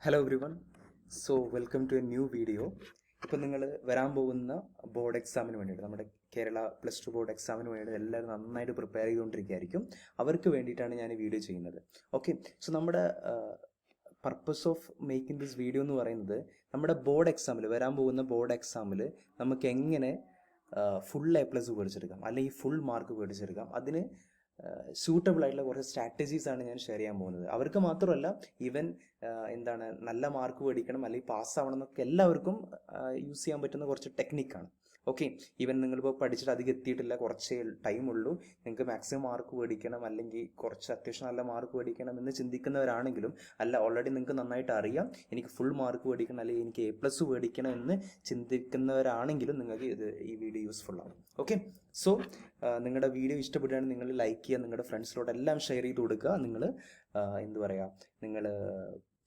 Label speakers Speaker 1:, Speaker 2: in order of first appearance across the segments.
Speaker 1: Hello everyone. Welcome to a new video. ഇപ്പോൾ നിങ്ങൾ വരാൻ പോകുന്ന ബോർഡ് എക്സാമിന് വേണ്ടിയിട്ട്, നമ്മുടെ കേരള +2 ബോർഡ് എക്സാമിന് വേണ്ടിയിട്ട് എല്ലാവരും നന്നായിട്ട് പ്രിപ്പയർ ചെയ്തുകൊണ്ടിരിക്കുകയായിരിക്കും. അവർക്ക് വേണ്ടിയിട്ടാണ് ഞാൻ ഈ വീഡിയോ ചെയ്യുന്നത്. ഓക്കെ, നമ്മുടെ purpose of making this video എന്ന് പറയുന്നത്, നമ്മുടെ ബോർഡ് എക്സാമിൽ, വരാൻ പോകുന്ന ബോർഡ് എക്സാമിൽ നമുക്ക് എങ്ങനെ ഫുൾ A+ മേടിച്ചെടുക്കാം, അല്ലെങ്കിൽ ഫുൾ മാർക്ക് മേടിച്ചെടുക്കാം, അതിന് സ്യൂട്ടബിൾ ആയിട്ടുള്ള കുറച്ച് സ്ട്രാറ്റജീസാണ് ഞാൻ ഷെയർ ചെയ്യാൻ പോകുന്നത്. അവർക്ക് മാത്രമല്ല, ഈവൻ നല്ല മാർക്ക് മേടിക്കണം അല്ലെങ്കിൽ പാസ്സാവണം എന്നൊക്കെ എല്ലാവർക്കും യൂസ് ചെയ്യാൻ പറ്റുന്ന കുറച്ച് ടെക്നിക്കാണ്. ഓക്കെ, ഈവൻ നിങ്ങളിപ്പോൾ പഠിച്ചിട്ട് അധികം എത്തിയിട്ടില്ല, കുറച്ചേ ടൈമുള്ളൂ, നിങ്ങൾക്ക് മാക്സിമം മാർക്ക് മേടിക്കണം അല്ലെങ്കിൽ കുറച്ച് അത്യാവശ്യം നല്ല മാർക്ക് മേടിക്കണം എന്ന് ചിന്തിക്കുന്നവരാണെങ്കിലും, അല്ല ഓൾറെഡി നിങ്ങൾക്ക് നന്നായിട്ട് അറിയാം എനിക്ക് ഫുൾ മാർക്ക് മേടിക്കണം അല്ലെങ്കിൽ എനിക്ക് A+ മേടിക്കണം എന്ന് ചിന്തിക്കുന്നവരാണെങ്കിലും നിങ്ങൾക്ക് ഈ വീഡിയോ യൂസ്ഫുൾ ആവും. ഓക്കെ, നിങ്ങളുടെ വീഡിയോ ഇഷ്ടപ്പെടുകയാണെങ്കിൽ നിങ്ങൾ ലൈക്ക് ചെയ്യുക, നിങ്ങളുടെ ഫ്രണ്ട്സിലോട്ടെല്ലാം ഷെയർ ചെയ്ത് കൊടുക്കുക. നിങ്ങൾ നിങ്ങൾ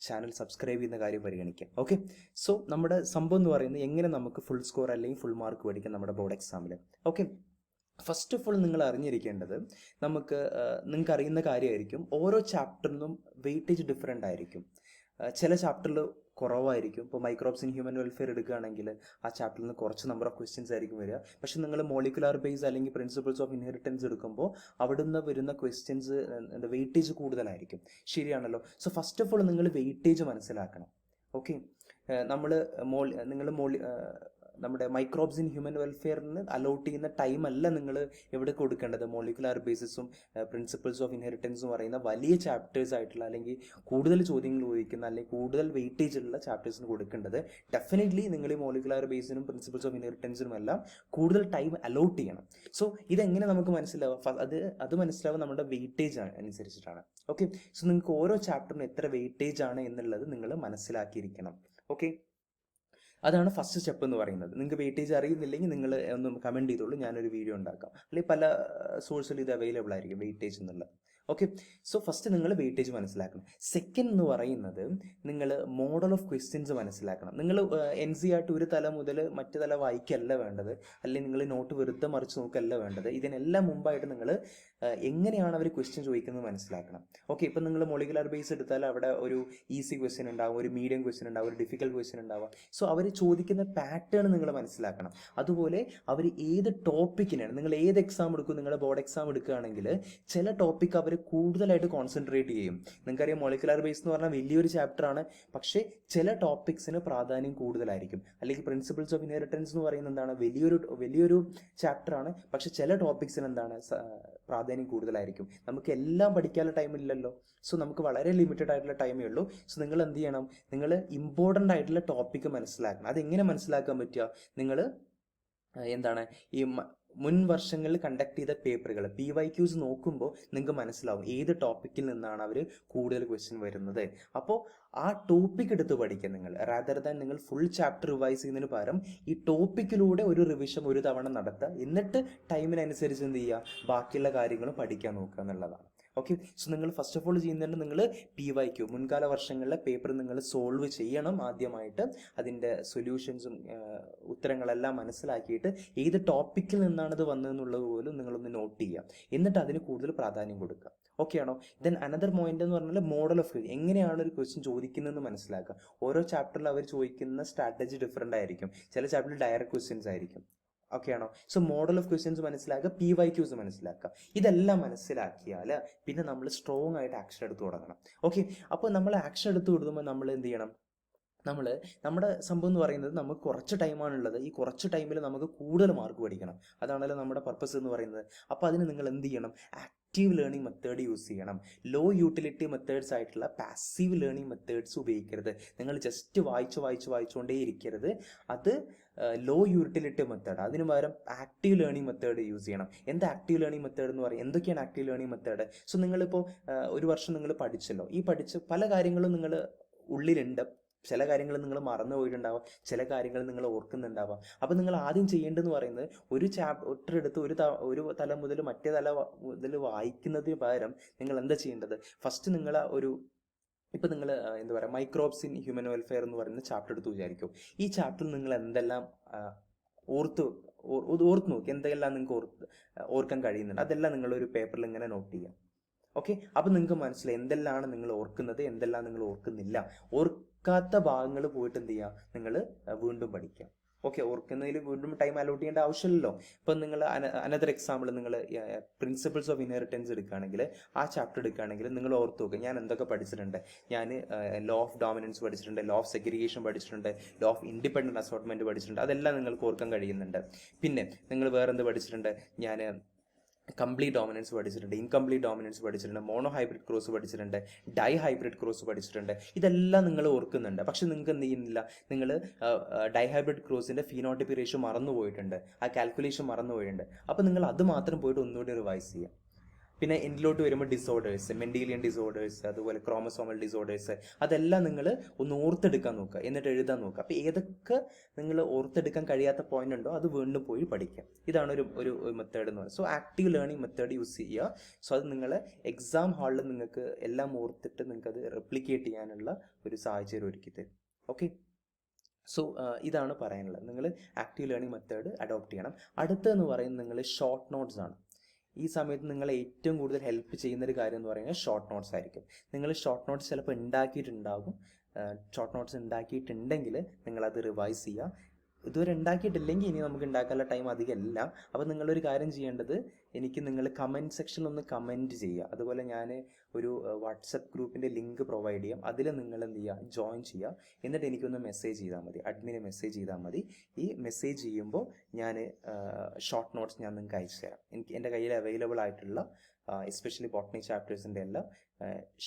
Speaker 1: ചാനൽ സബ്സ്ക്രൈബ് ചെയ്യുന്ന കാര്യം പരിഗണിക്കുക. ഓക്കെ, നമ്മുടെ സംഭവം എന്ന് പറയുന്നത് എങ്ങനെ നമുക്ക് ഫുൾ സ്കോർ അല്ലെങ്കിൽ ഫുൾ മാർക്ക് മേടിക്കാം നമ്മുടെ ബോർഡ് എക്സാമിൽ. ഓക്കെ, ഫസ്റ്റ് ഓഫ് ഓൾ നിങ്ങൾ അറിഞ്ഞിരിക്കേണ്ടത്, നിങ്ങൾക്ക് അറിയുന്ന കാര്യമായിരിക്കും, ഓരോ ചാപ്റ്ററിനും വെയിറ്റേജ് ഡിഫറെൻ്റ് ആയിരിക്കും. ചില ചാപ്റ്ററിൽ കുറവായിരിക്കും. ഇപ്പോൾ മൈക്രോബ്സ് ഇൻ ഹ്യൂമൻ വെൽഫെയർ എടുക്കുകയാണെങ്കിൽ ആ ചാപ്റ്ററിൽ നിന്ന് കുറച്ച് നമ്പർ ഓഫ് ക്വസ്റ്റ്യൻസ് ആയിരിക്കും വരിക. പക്ഷെ നിങ്ങൾ മോളിക്കുലാർ ബേസ് അല്ലെങ്കിൽ പ്രിൻസിപ്പിൾസ് ഓഫ് ഇൻഹെറിറ്റൻസ് എടുക്കുമ്പോൾ അവിടുന്ന് വരുന്ന ക്വസ്റ്റ്യൻസ് വെയിറ്റേജ് കൂടുതലായിരിക്കും. ശരിയാണല്ലോ. ഫസ്റ്റ് ഓഫ് ഓൾ നിങ്ങൾ വെയിറ്റേജ് മനസ്സിലാക്കണം. ഓക്കെ, നമ്മുടെ മൈക്രോബ്സ് ഇൻ ഹ്യൂമൻ വെൽഫെയറിന് അലോട്ട് ചെയ്യുന്ന ടൈമല്ല നിങ്ങൾ എവിടെ കൊടുക്കേണ്ടത്. മോളിക്കുലാർ ബേസിസും പ്രിൻസിപ്പിൾസ് ഓഫ് ഇൻഹെറിറ്റൻസും പറയുന്ന വലിയ ചാപ്റ്റേഴ്സ് ആയിട്ടുള്ള, അല്ലെങ്കിൽ കൂടുതൽ ചോദ്യങ്ങൾ ചോദിക്കുന്ന, അല്ലെങ്കിൽ കൂടുതൽ വെയിറ്റേജ് ഉള്ള ചാപ്റ്റേഴ്സിന് കൊടുക്കേണ്ടത്. ഡെഫിനറ്റ്ലി നിങ്ങൾ ഈ മോളിക്കുലാർ ബേസിനും പ്രിൻസിപ്പിൾസ് ഓഫ് ഇൻഹെറിറ്റൻസിനും എല്ലാം കൂടുതൽ ടൈം അലോട്ട് ചെയ്യണം. ഇതെങ്ങനെ നമുക്ക് മനസ്സിലാവും? അത് മനസ്സിലാവും നമ്മുടെ വെയിറ്റേജ് അനുസരിച്ചിട്ടാണ്. ഓക്കെ, നിങ്ങൾക്ക് ഓരോ ചാപ്റ്ററിനും എത്ര വെയിറ്റേജ് ആണ് എന്നുള്ളത് നിങ്ങൾ മനസ്സിലാക്കിയിരിക്കണം. ഓക്കെ, അതാണ് ഫസ്റ്റ് സ്റ്റെപ്പ് എന്ന് പറയുന്നത്. നിങ്ങൾക്ക് വെയിറ്റേജ് അറിയുന്നില്ലെങ്കിൽ നിങ്ങൾ ഒന്ന് കമൻറ്റ് ചെയ്തോളൂ, ഞാനൊരു വീഡിയോ ഉണ്ടാക്കാം. അല്ലെങ്കിൽ പല സോഴ്സിൽ ഇത് അവൈലബിൾ ആയിരിക്കും വെയിറ്റേജ് എന്നുള്ളത്. ഓക്കെ, ഫസ്റ്റ് നിങ്ങൾ വെയിറ്റേജ് മനസ്സിലാക്കണം. സെക്കൻഡ് എന്ന് പറയുന്നത്, നിങ്ങൾ മോഡൽ ഓഫ് ക്വസ്റ്റ്യൻസ് മനസ്സിലാക്കണം. നിങ്ങൾ NCERT ഒരു തല മുതൽ മറ്റു തല വായിക്കല്ല വേണ്ടത്, അല്ലെങ്കിൽ നിങ്ങൾ നോട്ട് വെറുതെ മറിച്ച് നോക്കല്ല വേണ്ടത്. ഇതിനെല്ലാം മുമ്പായിട്ട് നിങ്ങൾ എങ്ങനെയാണ് അവർ ക്വസ്റ്റ്യൻ ചോദിക്കുന്നത് മനസ്സിലാക്കണം. ഓക്കെ, ഇപ്പം നിങ്ങൾ മോളിക്കുലാർ ബേസ് എടുത്താൽ അവിടെ ഒരു ഈസി ക്വസ്റ്റ്യൻ ഉണ്ടാവും, ഒരു മീഡിയം ക്വസ്റ്റ്യൻ ഉണ്ടാവും, ഒരു ഡിഫിക്കൽട്ട് ക്വസ്റ്റ്യൻ ഉണ്ടാവും. അവർ ചോദിക്കുന്ന പാറ്റേൺ നിങ്ങൾ മനസ്സിലാക്കണം. അതുപോലെ അവർ ഏത് ടോപ്പിക്കിനാണ്, നിങ്ങൾ ഏത് എക്സാം എടുക്കും, നിങ്ങളുടെ ബോർഡ് എക്സാം എടുക്കുകയാണെങ്കിൽ ചില ടോപ്പിക്ക് അവർ കൂടുതലായിട്ട് കോൺസെൻട്രേറ്റ് ചെയ്യും. നിങ്ങൾക്കറിയാം, മോളിക്കുലാർ ബേസ് എന്ന് പറഞ്ഞാൽ വലിയൊരു ചാപ്റ്ററാണ്, പക്ഷേ ചില ടോപ്പിക്സിന് പ്രാധാന്യം കൂടുതലായിരിക്കും. അല്ലെങ്കിൽ പ്രിൻസിപ്പിൾസ് ഓഫ് ഇൻഹെറിറ്റൻസ് എന്ന് പറയുന്നത് എന്താണ്, വലിയൊരു ചാപ്റ്ററാണ്, പക്ഷെ ചില ടോപ്പിക്സിന് പ്രാധാന്യം കൂടുതലായിരിക്കും. നമുക്ക് എല്ലാം പഠിക്കാനുള്ള ടൈം ഇല്ലല്ലോ. നമുക്ക് വളരെ ലിമിറ്റഡ് ആയിട്ടുള്ള ടൈമേ ഉള്ളൂ. നിങ്ങൾ എന്ത് ചെയ്യണം, നിങ്ങൾ ഇമ്പോർട്ടൻ്റ് ആയിട്ടുള്ള ടോപ്പിക്ക് മനസ്സിലാക്കണം. അതെങ്ങനെ മനസ്സിലാക്കാൻ പറ്റുക? നിങ്ങൾ ഈ മുൻ വർഷങ്ങളിൽ കണ്ടക്ട് ചെയ്ത പേപ്പറുകൾ PYQs നോക്കുമ്പോൾ നിങ്ങൾക്ക് മനസ്സിലാവും ഏത് ടോപ്പിക്കിൽ നിന്നാണ് അവർ കൂടുതൽ ക്വസ്റ്റ്യൻ വരുന്നത്. അപ്പോൾ ആ ടോപ്പിക് എടുത്ത് പഠിക്കുക നിങ്ങൾ, റാദർ ദാൻ നിങ്ങൾ ഫുൾ ചാപ്റ്റർ റിവൈസ് ചെയ്യുന്നതിന് പകരം ഈ ടോപ്പിക്കിലൂടെ ഒരു റിവിഷൻ ഒരു തവണ നടത്തുക. എന്നിട്ട് ടൈമിനനുസരിച്ച് എന്ത് ചെയ്യുക, ബാക്കിയുള്ള കാര്യങ്ങളും പഠിക്കാൻ നോക്കുക എന്നുള്ളതാണ്. ഓക്കെ, നിങ്ങൾ ഫസ്റ്റ് ഓഫ് ഓൾ ചെയ്യുന്നുണ്ട്, നിങ്ങൾ PYQ മുൻകാല വർഷങ്ങളിലെ പേപ്പർ നിങ്ങൾ സോൾവ് ചെയ്യണം. ആദ്യമായിട്ട് അതിൻ്റെ സൊല്യൂഷൻസും ഉത്തരങ്ങളെല്ലാം മനസ്സിലാക്കിയിട്ട് ഏത് ടോപ്പിക്കിൽ നിന്നാണ് ഇത് വന്നതെന്നുള്ളത് പോലും നിങ്ങളൊന്ന് നോട്ട് ചെയ്യുക. എന്നിട്ട് അതിന് കൂടുതൽ പ്രാധാന്യം കൊടുക്കുക. ഓക്കെ ആണോ? ദെൻ അനദർ പോയിന്റ് എന്ന് പറഞ്ഞാൽ മോഡൽ ഓഫ് ക്വസ്റ്റ്യൻ, എങ്ങനെയാണ് ഒരു ക്വസ്റ്റ്യൻ ചോദിക്കുന്നതെന്ന് മനസ്സിലാക്കുക. ഓരോ ചാപ്റ്ററിൽ അവർ ചോദിക്കുന്ന സ്ട്രാറ്റജി ഡിഫറെൻ്റ് ആയിരിക്കും. ചില ചാപ്റ്ററിൽ ഡയറക്റ്റ് ക്വസ്റ്റ്യൻസ് ആയിരിക്കും. ഓക്കെ ആണോ? മോഡൽ ഓഫ് ക്വസ്റ്റ്യൻസ് മനസ്സിലാക്കുക, PYQs മനസ്സിലാക്കുക. ഇതെല്ലാം മനസ്സിലാക്കിയാൽ പിന്നെ നമ്മൾ സ്ട്രോങ് ആയിട്ട് ആക്ഷൻ എടുത്ത് തുടങ്ങണം. ഓക്കെ, അപ്പോൾ നമ്മൾ ആക്ഷൻ എടുത്ത് കൊടുക്കുമ്പോൾ നമ്മൾ എന്ത് ചെയ്യണം, നമ്മുടെ സംഭവം എന്ന് പറയുന്നത്, നമുക്ക് കുറച്ച് ടൈമാണുള്ളത്. ഈ കുറച്ച് ടൈമിൽ നമുക്ക് കൂടുതൽ മാർക്ക് പഠിക്കണം. അതാണല്ലോ നമ്മുടെ പർപ്പസ് എന്ന് പറയുന്നത്. അപ്പോൾ അതിന് നിങ്ങൾ എന്ത് ചെയ്യണം, ആക്റ്റീവ് ലേണിംഗ് മെത്തേഡ് യൂസ് ചെയ്യണം. ലോ യൂട്ടിലിറ്റി മെത്തേഡ്സ് ആയിട്ടുള്ള പാസീവ് ലേണിംഗ് മെത്തേഡ്സ് ഉപയോഗിക്കരുത്. നിങ്ങൾ ജസ്റ്റ് വായിച്ചുകൊണ്ടേ ഇരിക്കരുത്. അത് ലോ യൂട്ടിലിറ്റി മെത്തേഡ്. അതിന് പകരം ആക്റ്റീവ് ലേണിംഗ് മെത്തേഡ് യൂസ് ചെയ്യണം. എന്താ ആക്റ്റീവ് ലേണിംഗ് മെത്തേഡ് എന്ന് പറയും? എന്തൊക്കെയാണ് ആക്റ്റീവ് ലേണിംഗ് മെത്തേഡ്? നിങ്ങളിപ്പോൾ ഒരു വർഷം നിങ്ങൾ പഠിച്ചല്ലോ, ഈ പഠിച്ച പല കാര്യങ്ങളും നിങ്ങൾ ഉള്ളിലുണ്ട്. ചില കാര്യങ്ങൾ നിങ്ങൾ മറന്നു പോയിട്ടുണ്ടാവാം, ചില കാര്യങ്ങൾ നിങ്ങൾ ഓർക്കുന്നുണ്ടാവാം. അപ്പോൾ നിങ്ങൾ ആദ്യം ചെയ്യേണ്ടതെന്ന് പറയുന്നത്, ഒരു ചാപ്റ്റർ എടുത്ത് ഒരു തല മുതൽ മറ്റേ തല മുതൽ വായിക്കുന്നതിന് പകരം നിങ്ങൾ എന്താ ചെയ്യേണ്ടത്, ഫസ്റ്റ് നിങ്ങൾ ഇപ്പം നിങ്ങൾ മൈക്രോബ്സ് ഇൻ ഹ്യൂമൻ വെൽഫെയർ എന്ന് പറയുന്ന ചാപ്റ്റർ എടുത്ത് വിചാരിക്കും. ഈ ചാപ്റ്ററിൽ നിങ്ങൾ എന്തെല്ലാം ഓർത്ത് നോക്കി, എന്തെല്ലാം നിങ്ങൾക്ക് ഓർക്കാൻ കഴിയുന്നുണ്ട്, അതെല്ലാം നിങ്ങളൊരു പേപ്പറിൽ ഇങ്ങനെ നോട്ട് ചെയ്യാം. ഓക്കെ, അപ്പോൾ നിങ്ങൾക്ക് മനസ്സിലായി എന്തെല്ലാം നിങ്ങൾ ഓർക്കുന്നത്, എന്തെല്ലാം നിങ്ങൾ ഓർക്കുന്നില്ല. ഓർക്കാത്ത ഭാഗങ്ങൾ പോയിട്ട് എന്ത് ചെയ്യുക, നിങ്ങൾ വീണ്ടും പഠിക്കുക. ഓക്കെ, ഓർക്കുന്നതിൽ വീണ്ടും ടൈം അലോട്ട് ചെയ്യേണ്ട ആവശ്യമില്ലല്ലോ. ഇപ്പം നിങ്ങൾ അനദർ എക്സാമ്പിൾ, നിങ്ങൾ പ്രിൻസിപ്പിൾസ് ഓഫ് ഇൻഹെറിറ്റൻസ് എടുക്കുകയാണെങ്കിൽ, ആ ചാപ്റ്റർ എടുക്കുകയാണെങ്കിൽ നിങ്ങൾ ഓർത്ത് നോക്കുക, ഞാൻ എന്തൊക്കെ പഠിച്ചിട്ടുണ്ട്. ഞാൻ ലോ ഓഫ് ഡോമിനൻസ് പഠിച്ചിട്ടുണ്ട്, ലോ ഓഫ് സെഗ്രിഗേഷൻ പഠിച്ചിട്ടുണ്ട്, ലോ ഓഫ് ഇൻഡിപെൻഡൻറ്റ് അസോർട്ട്മെൻറ്റ് പഠിച്ചിട്ടുണ്ട്. അതെല്ലാം നിങ്ങൾക്ക് ഓർക്കാൻ കഴിയുന്നുണ്ട്. പിന്നെ നിങ്ങൾ വേറെന്ത് പഠിച്ചിട്ടുണ്ട്, ഞാൻ കംപ്ലീറ്റ് ഡോമിനൻസ് പഠിച്ചിട്ടുണ്ട്, ഇൻകംപ്ലീറ്റ് ഡോമിനൻസ് പഠിച്ചിട്ടുണ്ട്, മോണോ ഹൈബ്രിഡ് ക്രോസ് പഠിച്ചിട്ടുണ്ട്, ഡൈ ഹൈബ്രിഡ് ക്രോസ് പഠിച്ചിട്ടുണ്ട്. ഇതെല്ലാം നിങ്ങൾ ഓർക്കുന്നുണ്ട്. പക്ഷെ നിങ്ങൾക്ക് എന്ത് ചെയ്യുന്നില്ല, നിങ്ങൾ ഡൈ ഹൈബ്രിഡ് ക്രോസിൻ്റെ ഫീനോട്ടിപ് റേഷ്യോ മറന്നുപോയിട്ടുണ്ട്, ആ കാൽക്കുലേഷൻ മറന്നുപോയിട്ടുണ്ട്. അപ്പോൾ നിങ്ങൾ അത് മാത്രം പോയിട്ട് ഒന്നുകൂടി റിവൈസ് ചെയ്യുക. പിന്നെ എൻഡിലോട്ട് വരുമ്പോൾ ഡിസോർഡേഴ്സ്, മെൻഡീലിയൻ ഡിസോർഡേഴ്സ്, അതുപോലെ ക്രോമസോമൽ ഡിസോർഡേഴ്സ്, അതെല്ലാം നിങ്ങൾ ഒന്ന് ഓർത്തെടുക്കാൻ നോക്കുക, എന്നിട്ട് എഴുതാൻ നോക്കുക. അപ്പോൾ ഏതൊക്കെ നിങ്ങൾ ഓർത്തെടുക്കാൻ കഴിയാത്ത പോയിന്റ് ഉണ്ടോ അത് വീണ്ടും പോയി പഠിക്കുക. ഇതാണ് ഒരു മെത്തേഡ് എന്ന് പറയുന്നത്. So active learning method use ചെയ്യുക. സോ അത് നിങ്ങൾ എക്സാം ഹാളിൽ നിങ്ങൾക്ക് എല്ലാം ഓർത്തിട്ട് നിങ്ങൾക്കത് റെപ്ലിക്കേറ്റ് ചെയ്യാനുള്ള ഒരു സാഹചര്യം ഒരുക്കി തരും. ഓക്കെ, സോ ഇതാണ് പറയാനുള്ളത്. നിങ്ങൾ ആക്റ്റീവ് ലേണിംഗ് മെത്തേഡ് അഡോപ്റ്റ് ചെയ്യണം. അടുത്തെന്ന് പറയുന്നത് നിങ്ങൾ ഷോർട്ട് നോട്ട്സ് ആണ്. ഈ സമയത്ത് നിങ്ങളെ ഏറ്റവും കൂടുതൽ ഹെൽപ്പ് ചെയ്യുന്നൊരു കാര്യം എന്ന് പറയുന്നത് ഷോർട്ട് നോട്ട്സ് ആയിരിക്കും. നിങ്ങൾ ഷോർട്ട് നോട്ട്സ് ചിലപ്പോൾ ഉണ്ടാക്കിയിട്ടുണ്ടാകും. ഷോർട്ട് നോട്ട്സ് ഉണ്ടാക്കിയിട്ടുണ്ടെങ്കിൽ നിങ്ങളത് റിവൈസ് ചെയ്യുക. ഇതുവരെ ഉണ്ടാക്കിയിട്ടില്ലെങ്കിൽ ഇനി നമുക്ക് ഉണ്ടാക്കാനുള്ള ടൈം അധികമല്ല. അപ്പോൾ നിങ്ങളൊരു കാര്യം ചെയ്യേണ്ടത്, എനിക്ക് നിങ്ങൾ കമൻറ്റ് സെക്ഷനിൽ ഒന്ന് കമൻറ്റ് ചെയ്യുക. അതുപോലെ ഞാൻ ഒരു വാട്സപ്പ് ഗ്രൂപ്പിൻ്റെ ലിങ്ക് പ്രൊവൈഡ് ചെയ്യാം. അതിൽ നിങ്ങൾ എന്ത് ചെയ്യുക, ജോയിൻ ചെയ്യുക. എന്നിട്ട് എനിക്കൊന്ന് മെസ്സേജ് ചെയ്താൽ മതി, അഡ്മിനെ മെസ്സേജ് ചെയ്താൽ മതി. ഈ മെസ്സേജ് ചെയ്യുമ്പോൾ ഞാൻ ഷോർട്ട് നോട്ട്സ് ഞാൻ നിങ്ങൾക്ക് അയച്ചു തരാം. എൻ്റെ കയ്യിൽ അവൈലബിൾ ആയിട്ടുള്ള എസ്പെഷ്യലി ബോട്ടണി ചാപ്റ്റേഴ്സിൻ്റെ എല്ലാം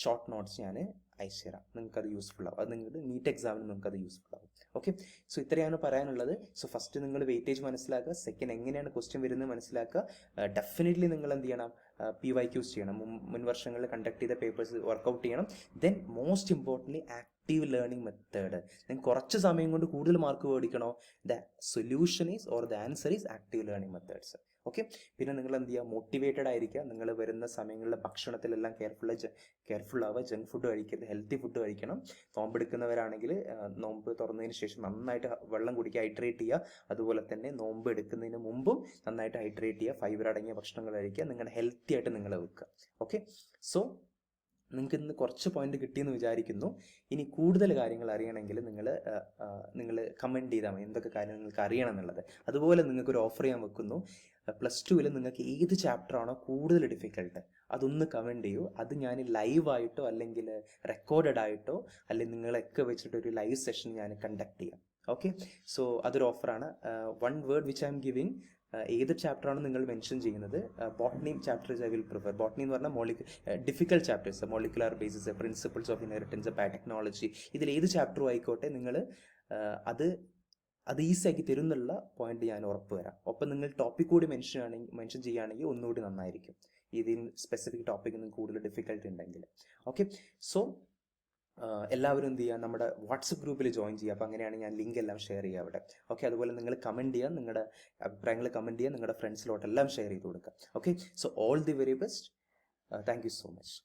Speaker 1: ഷോർട്ട് നോട്ട്സ് ഞാൻ അയച്ചു തരാം. നിങ്ങൾക്കത് യൂസ്ഫുൾ ആവും. അത് നിങ്ങളുടെ നീറ്റ് എക്സാമിന് നിങ്ങൾക്കത് യൂസ്ഫുൾ ആവും. ഓക്കെ, സോ ഇത്രയാണ് പറയാനുള്ളത്. സോ ഫസ്റ്റ് നിങ്ങൾ വെയിറ്റേജ് മനസ്സിലാക്കുക, സെക്കൻഡ് എങ്ങനെയാണ് ക്വസ്റ്റ്യൻ വരുന്നത് മനസ്സിലാക്കുക. ഡെഫിനറ്റ്ലി നിങ്ങൾ എന്ത് ചെയ്യണം, PYQs ചെയ്യണം, മുൻ വർഷങ്ങളിൽ കണ്ടക്ട് ചെയ്ത പേപ്പേഴ്സ് വർക്കൗട്ട് ചെയ്യണം. Then most importantly active learning method. നിങ്ങൾ കുറച്ച് സമയം കൊണ്ട് കൂടുതൽ മാർക്ക് മേടിക്കണോ, the solution is or the answer is active learning methods. Okay, പിന്നെ നിങ്ങൾ എന്ത് ചെയ്യുക, മോട്ടിവേറ്റഡ് ആയിരിക്കുക. നിങ്ങൾ വരുന്ന സമയങ്ങളിലെ ഭക്ഷണത്തിലെല്ലാം കെയർഫുൾ ആവുക. ജങ്ക് ഫുഡ് കഴിക്കരുത്, ഹെൽത്തി ഫുഡ് കഴിക്കണം. നോമ്പെടുക്കുന്നവരാണെങ്കിൽ നോമ്പ് തുറന്നതിന് ശേഷം നന്നായിട്ട് വെള്ളം കുടിക്കുക, ഹൈഡ്രേറ്റ് ചെയ്യുക. അതുപോലെ തന്നെ നോമ്പ് എടുക്കുന്നതിന് മുമ്പും നന്നായിട്ട് ഹൈഡ്രേറ്റ് ചെയ്യുക, ഫൈബർ അടങ്ങിയ ഭക്ഷണങ്ങൾ കഴിക്കുക. നിങ്ങളുടെ ഹെൽത്തി ആയിട്ട് നിങ്ങൾ വെക്കുക. ഓക്കെ, സോ നിങ്ങൾക്ക് ഇന്ന് കുറച്ച് പോയിന്റ് കിട്ടിയെന്ന് വിചാരിക്കുന്നു. ഇനി കൂടുതൽ കാര്യങ്ങൾ അറിയണമെങ്കിൽ നിങ്ങൾ കമൻറ്റ് ചെയ്താൽ മതി, എന്തൊക്കെ കാര്യം നിങ്ങൾക്ക് അറിയണം എന്നുള്ളത്. അതുപോലെ നിങ്ങൾക്കൊരു ഓഫർ ചെയ്യാൻ വെക്കുന്നു. +2 നിങ്ങൾക്ക് ഏത് ചാപ്റ്ററാണോ കൂടുതൽ ഡിഫിക്കൽട്ട് അതൊന്ന് കമൻറ്റ് ചെയ്യൂ. അത് ഞാൻ ലൈവായിട്ടോ അല്ലെങ്കിൽ റെക്കോർഡഡ് ആയിട്ടോ അല്ലെങ്കിൽ നിങ്ങളൊക്കെ വെച്ചിട്ടൊരു ലൈവ് സെഷൻ ഞാൻ കണ്ടക്ട് ചെയ്യാം. ഓക്കെ, സോ അതൊരു ഓഫറാണ്. 1 word which I M giving, ഏത് ചാപ്റ്ററാണ് നിങ്ങൾ മെൻഷൻ ചെയ്യുന്നത്, botany chapters I will prefer. Botany എന്ന് പറഞ്ഞാൽ difficult chapters, molecular basis, principles of inheritance, biotechnology, ഇതിൽ ഏത് ചാപ്റ്ററും ആയിക്കോട്ടെ, നിങ്ങൾ അത് ഈസി ആക്കി തരുന്നുള്ള പോയിന്റ് ഞാൻ ഉറപ്പ് വരാം. ഒപ്പം നിങ്ങൾ ടോപ്പിക് കൂടി മെൻഷൻ ചെയ്യുകയാണെങ്കിൽ ഒന്നുകൂടി നന്നായിരിക്കും. ഇതിൽ സ്പെസിഫിക് ടോപ്പിക് നിങ്ങൾക്ക് കൂടുതൽ ഡിഫിക്കൽട്ട് ഉണ്ടെങ്കിൽ. ഓക്കെ, സോ എല്ലാവരും എന്ത് ചെയ്യുക, നമ്മുടെ വാട്സപ്പ് ഗ്രൂപ്പിൽ ജോയിൻ ചെയ്യുക. അപ്പോൾ അങ്ങനെയാണ് ഞാൻ ലിങ്ക് എല്ലാം ഷെയർ ചെയ്യുക അവിടെ. ഓക്കെ, അതുപോലെ നിങ്ങൾ കമൻറ്റ് ചെയ്യുക, നിങ്ങളുടെ അഭിപ്രായങ്ങൾ കമൻറ്റ് ചെയ്യുക, നിങ്ങളുടെ ഫ്രണ്ട്സിലോട്ടെല്ലാം ഷെയർ ചെയ്ത് കൊടുക്കുക. Okay, so all the very best. Thank you so much.